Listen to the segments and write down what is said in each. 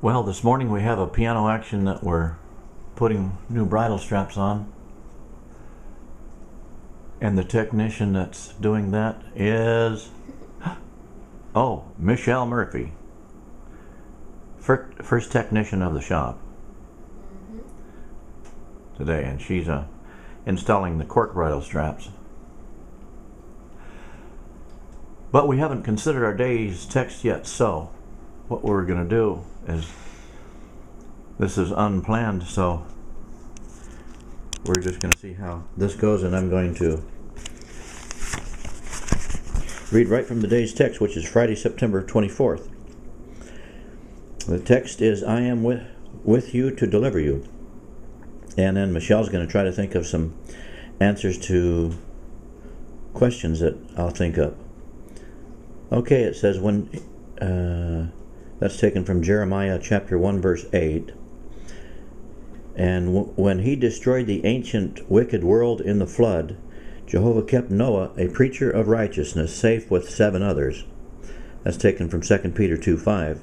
Well, this morning we have a piano action that we're putting new bridle straps on. And the technician that's doing that is, oh, Michelle Murphy. First technician of the shop today, and she's installing the cork bridle straps. But we haven't considered our day's text yet, so what we're going to do is, this is unplanned, so we're just going to see how this goes, and I'm going to read right from the day's text, which is Friday, September 24th. The text is, I am with you to deliver you. And then Michelle's going to try to think of some answers to questions that I'll think of. Okay, it says, that's taken from Jeremiah chapter 1, verse 8. And when he destroyed the ancient wicked world in the flood, Jehovah kept Noah, a preacher of righteousness, safe with 7 others. That's taken from 2 Peter 2:5.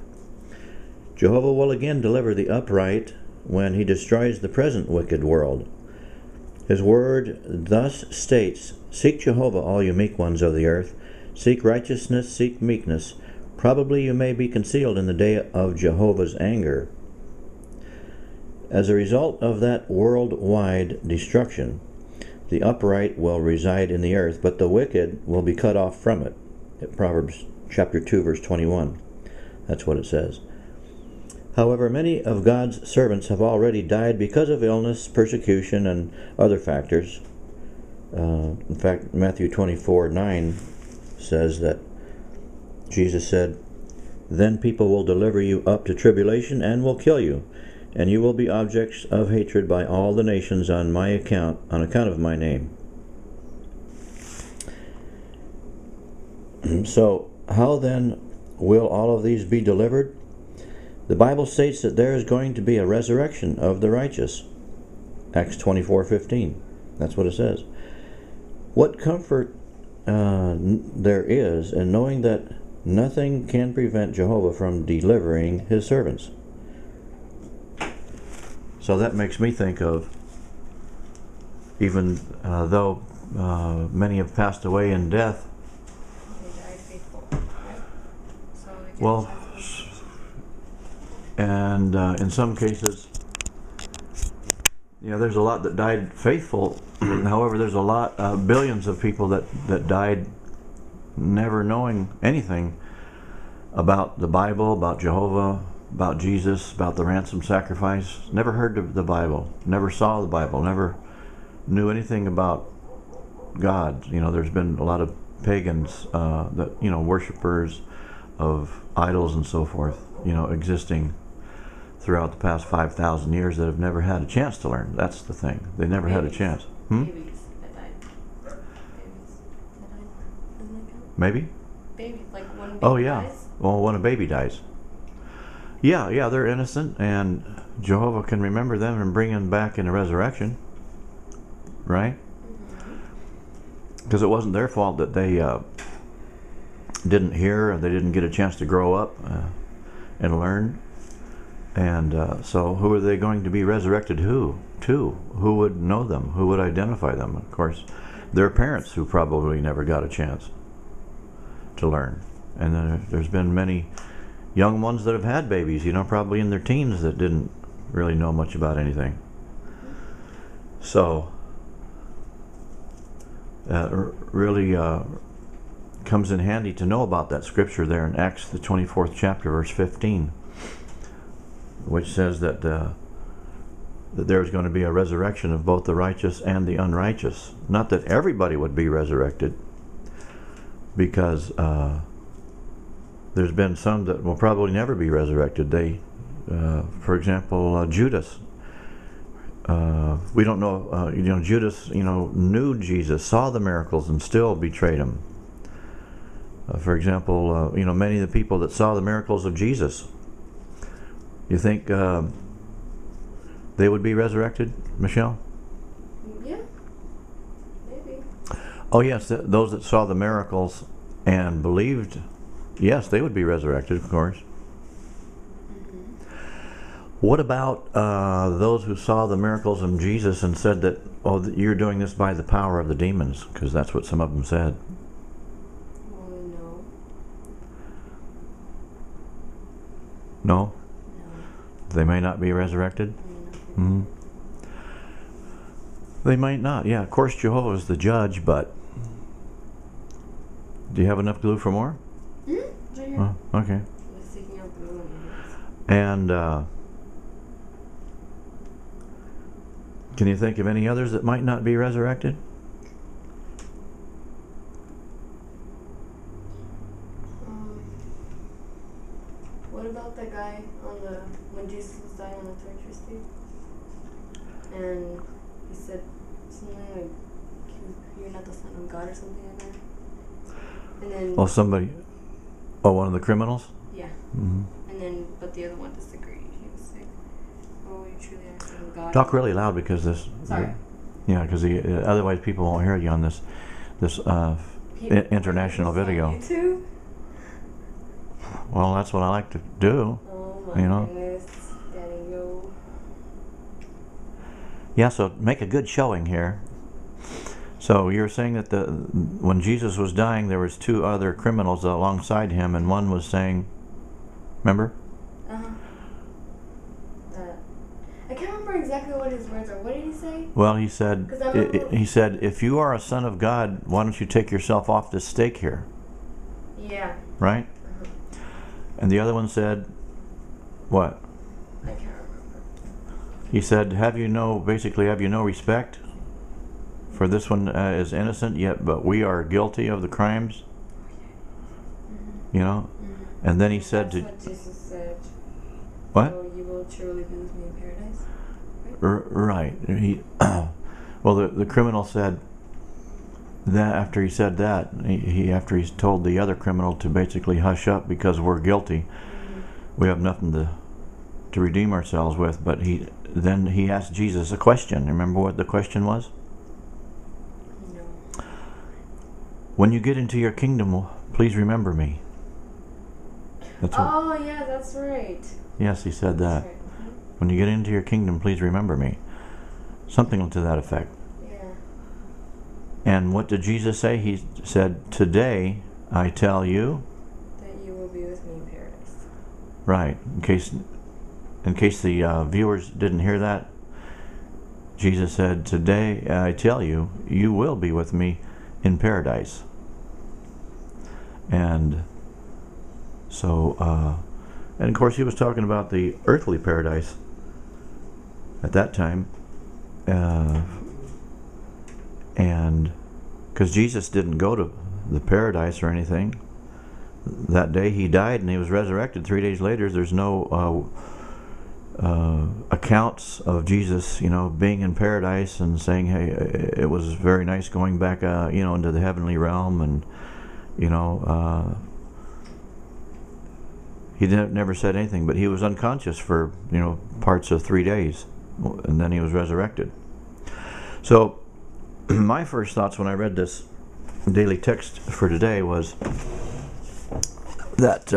Jehovah will again deliver the upright when he destroys the present wicked world. His word thus states, Seek Jehovah, all you meek ones of the earth. Seek righteousness, seek meekness. Probably you may be concealed in the day of Jehovah's anger. As a result of that worldwide destruction, the upright will reside in the earth, but the wicked will be cut off from it. Proverbs chapter 2, verse 21. That's what it says. However, many of God's servants have already died because of illness, persecution, and other factors. In fact, Matthew 24:9 says that Jesus said, Then people will deliver you up to tribulation and will kill you, and you will be objects of hatred by all the nations on account of my name. So, how then will all of these be delivered? The Bible states that there is going to be a resurrection of the righteous. Acts 24:15. That's what it says. What comfort there is in knowing that nothing can prevent Jehovah from delivering his servants. So that makes me think of, even though many have passed away in death, they died faithful, right? So well, and in some cases, there's a lot that died faithful. However, there's a lot, billions of people that died never knowing anything about the Bible, about Jehovah, about Jesus, about the ransom sacrifice. Never heard of the Bible, never saw the Bible, never knew anything about God. There's been a lot of pagans, worshipers of idols and so forth, existing throughout the past 5,000 years that have never had a chance to learn. That's the thing. They never had a chance. Babies that died. Babies that died. Doesn't that count? Maybe? Babies, like when baby Oh, yeah. dies. Well, when a baby dies. Yeah, they're innocent, and Jehovah can remember them and bring them back in a resurrection. Right? Because it wasn't their fault that they didn't hear, or they didn't get a chance to grow up and learn. And so who are they going to be resurrected to? Who would know them? Who would identify them? Of course, their parents, who probably never got a chance to learn. And then there's been many young ones that have had babies, probably in their teens, that didn't really know much about anything. So really comes in handy to know about that scripture there in Acts, the 24th chapter, verse 15, which says that there's going to be a resurrection of both the righteous and the unrighteous. Not that everybody would be resurrected, because there's been some that will probably never be resurrected. For example, Judas. We don't know. Judas, knew Jesus, saw the miracles, and still betrayed him. For example, many of the people that saw the miracles of Jesus, you think they would be resurrected, Michelle? Yeah, maybe. Oh yes, those that saw the miracles and believed, yes, they would be resurrected, of course. What about those who saw the miracles of Jesus and said that, oh, you're doing this by the power of the demons? Because that's what some of them said. Well, no. No? No. They may not be resurrected? No. Mm-hmm. They might not. Yeah, of course Jehovah is the judge, but do you have enough glue for more? Mm-hmm. Right here. Oh, okay. I was taking out the little ones. And can you think of any others that might not be resurrected? What about the guy on the when Jesus was dying on the torture stick? And he said something like, "You're not the Son of God" or something like that. And then Oh, somebody. Oh, one of the criminals? yeah. Mm-hmm. And then but the other one disagreed. He was like, "Oh, you truly are the Son of God." Talk really loud because this. Sorry. Yeah, because otherwise people won't hear you on this international video. YouTube? Well, that's what I like to do. Oh my You know? goodness, Daddy, yo. Yeah, so make a good showing here. So you're saying that when Jesus was dying, there was two other criminals alongside him, and one was saying, remember? Uh-huh. I can't remember exactly what his words are. What did he say? Well, he said, 'Cause I remember- he said, if you are a son of God, why don't you take yourself off this stake here, Yeah. right? Uh-huh. And the other one said, what? I can't remember. He said, have you no respect? For this one is innocent, yet but we are guilty of the crimes. Mm-hmm. You know? Mm-hmm. And then he said That's to... what Jesus said. What? Oh, you will truly be with me in paradise. Right. He, well, the criminal said that after he said that, after he's told the other criminal to basically hush up because we're guilty, we have nothing to redeem ourselves with. But then he asked Jesus a question. Remember what the question was? No. When you get into your kingdom, please remember me. That's what, Oh yeah, that's right. yes, he said that. That's right. When you get into your kingdom, please remember me. Something to that effect. Yeah. And what did Jesus say? He said, today I tell you, That you will be with me in paradise. right, in case the viewers didn't hear that, Jesus said, today I tell you, you will be with me in paradise. And so, and of course he was talking about the earthly paradise at that time. And because Jesus didn't go to the paradise or anything that day, he died and he was resurrected 3 days later. There's no accounts of Jesus, being in paradise and saying, hey, it was very nice going back, into the heavenly realm, and he never said anything, but he was unconscious for parts of 3 days, and then he was resurrected. So my first thoughts when I read this daily text for today was that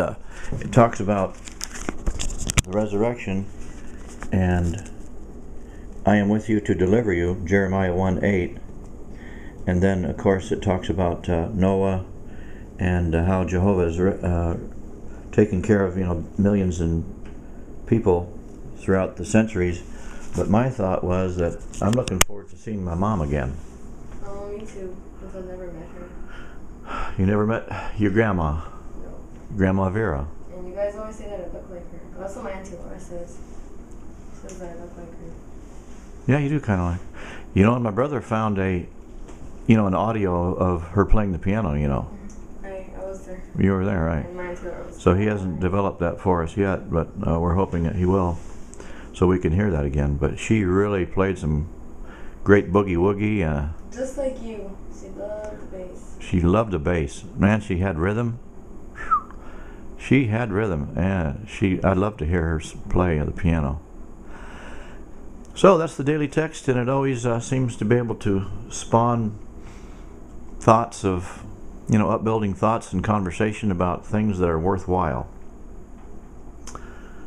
it talks about the resurrection, and I am with you to deliver you, Jeremiah 1:8, and then of course it talks about Noah and how Jehovah is taking care of millions and people throughout the centuries. But my thought was that I'm looking forward to seeing my mom again. Oh, me too. Because I've never met her. You never met your grandma, No. Grandma Vera? And you guys always say that I look like her. That's what my auntie Laura says. She says that I look like her. Yeah, you do kind of like. And my brother found an audio of her playing the piano. I was there. You were there, right? And my auntie Laura was So he hasn't developed that for us yet, but we're hoping that he will, so we can hear that again. But she really played some great boogie woogie. Just like you. She loved the bass. She loved the bass. Man, she had rhythm. She had rhythm, and I'd love to hear her play the piano. So that's the daily text, and it always seems to be able to spawn thoughts of, upbuilding thoughts and conversation about things that are worthwhile.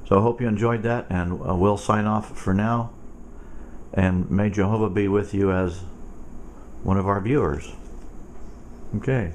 So I hope you enjoyed that, and we'll sign off for now. And may Jehovah be with you as one of our viewers. Okay.